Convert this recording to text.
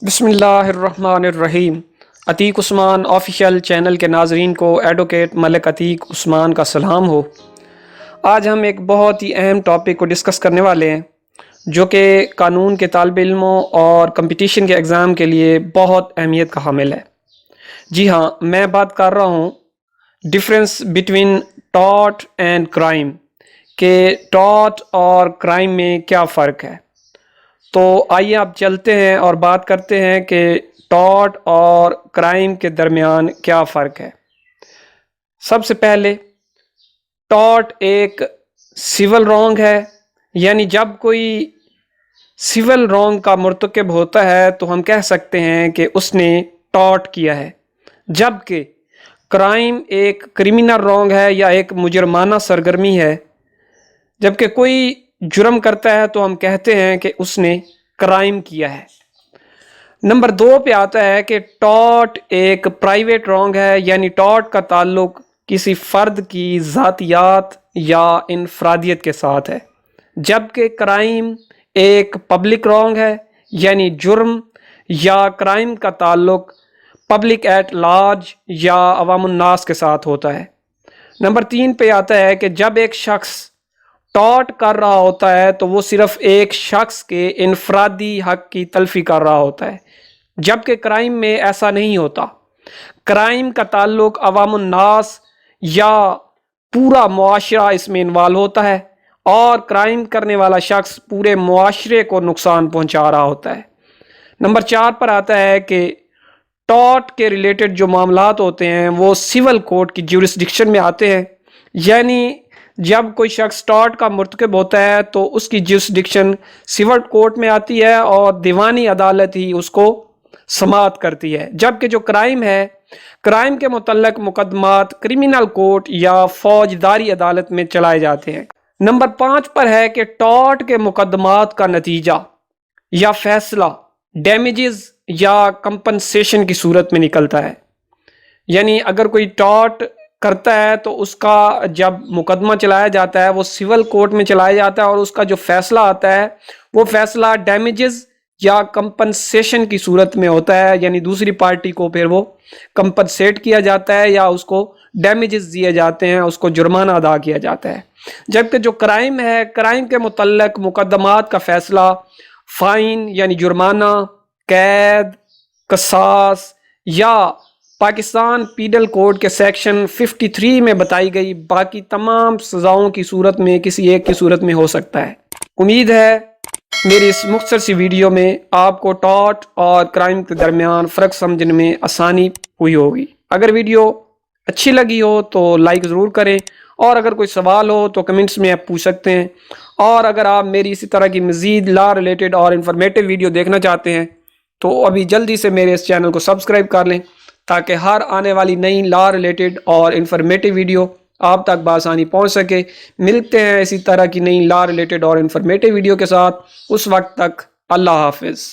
بسم اللہ الرحمن الرحیم۔ عتیق عثمان آفیشیل چینل کے ناظرین کو ایڈوکیٹ ملک عتیق عثمان کا سلام ہو۔ آج ہم ایک بہت ہی اہم ٹاپک کو ڈسکس کرنے والے ہیں جو کہ قانون کے طالب علموں اور کمپٹیشن کے ایگزام کے لیے بہت اہمیت کا حامل ہے۔ جی ہاں، میں بات کر رہا ہوں difference between tarot and crime, کہ ٹارٹ اور کرائم میں کیا فرق ہے۔ تو آئیے آپ چلتے ہیں اور بات کرتے ہیں کہ ٹارٹ اور کرائم کے درمیان کیا فرق ہے۔ سب سے پہلے ٹارٹ ایک سول رانگ ہے، یعنی جب کوئی سول رانگ کا مرتکب ہوتا ہے تو ہم کہہ سکتے ہیں کہ اس نے ٹارٹ کیا ہے، جبکہ کرائم ایک کرمینل رانگ ہے یا ایک مجرمانہ سرگرمی ہے۔ جبکہ کوئی جرم کرتا ہے تو ہم کہتے ہیں کہ اس نے کرائم کیا ہے۔ نمبر 2 پہ آتا ہے کہ ٹارٹ ایک پرائیویٹ رانگ ہے، یعنی ٹارٹ کا تعلق کسی فرد کی ذاتیات یا انفرادیت کے ساتھ ہے، جبکہ کرائم ایک پبلک رانگ ہے، یعنی جرم یا کرائم کا تعلق پبلک ایٹ لارج یا عوام الناس کے ساتھ ہوتا ہے۔ نمبر 3 پہ آتا ہے کہ جب ایک شخص ٹارٹ کر رہا ہوتا ہے تو وہ صرف ایک شخص کے انفرادی حق کی تلفی کر رہا ہوتا ہے، جبکہ کرائم میں ایسا نہیں ہوتا۔ کرائم کا تعلق عوام الناس یا پورا معاشرہ اس میں انوالو ہوتا ہے، اور کرائم کرنے والا شخص پورے معاشرے کو نقصان پہنچا رہا ہوتا ہے۔ نمبر 4 پر آتا ہے کہ ٹارٹ کے ریلیٹڈ جو معاملات ہوتے ہیں وہ سول کورٹ کی جیورسڈکشن میں آتے ہیں، یعنی جب کوئی شخص ٹارٹ کا مرتکب ہوتا ہے تو اس کی جیورسڈکشن سول کورٹ میں آتی ہے اور دیوانی عدالت ہی اس کو سماعت کرتی ہے، جبکہ جو کرائم ہے، کرائم کے متعلق مقدمات کرمینل کورٹ یا فوجداری عدالت میں چلائے جاتے ہیں۔ نمبر 5 پر ہے کہ ٹارٹ کے مقدمات کا نتیجہ یا فیصلہ ڈیمیجز یا کمپنسیشن کی صورت میں نکلتا ہے، یعنی اگر کوئی ٹارٹ کرتا ہے تو اس کا جب مقدمہ چلایا جاتا ہے وہ سول کورٹ میں چلایا جاتا ہے، اور اس کا جو فیصلہ آتا ہے وہ فیصلہ ڈیمیجز یا کمپنسیشن کی صورت میں ہوتا ہے، یعنی دوسری پارٹی کو پھر وہ کمپنسیٹ کیا جاتا ہے یا اس کو ڈیمیجز دیے جاتے ہیں، اس کو جرمانہ ادا کیا جاتا ہے۔ جبکہ جو کرائم ہے، کرائم کے متعلق مقدمات کا فیصلہ فائن یعنی جرمانہ، قید، قصاص یا پاکستان پینل کوڈ کے سیکشن 53 میں بتائی گئی باقی تمام سزاؤں کی صورت میں کسی ایک کی صورت میں ہو سکتا ہے۔ امید ہے میری اس مختصر سی ویڈیو میں آپ کو ٹارٹ اور کرائم کے درمیان فرق سمجھنے میں آسانی ہوئی ہوگی۔ اگر ویڈیو اچھی لگی ہو تو لائک ضرور کریں، اور اگر کوئی سوال ہو تو کمنٹس میں آپ پوچھ سکتے ہیں، اور اگر آپ میری اسی طرح کی مزید لا ریلیٹڈ اور انفارمیٹیو ویڈیو دیکھنا چاہتے ہیں تو ابھی جلدی سے میرے اس چینل کو سبسکرائب کر لیں، تاکہ ہر آنے والی نئی لا ریلیٹڈ اور انفارمیٹیو ویڈیو آپ تک بآسانی پہنچ سکے۔ ملتے ہیں اسی طرح کی نئی لا ریلیٹڈ اور انفارمیٹیو ویڈیو کے ساتھ، اس وقت تک اللہ حافظ۔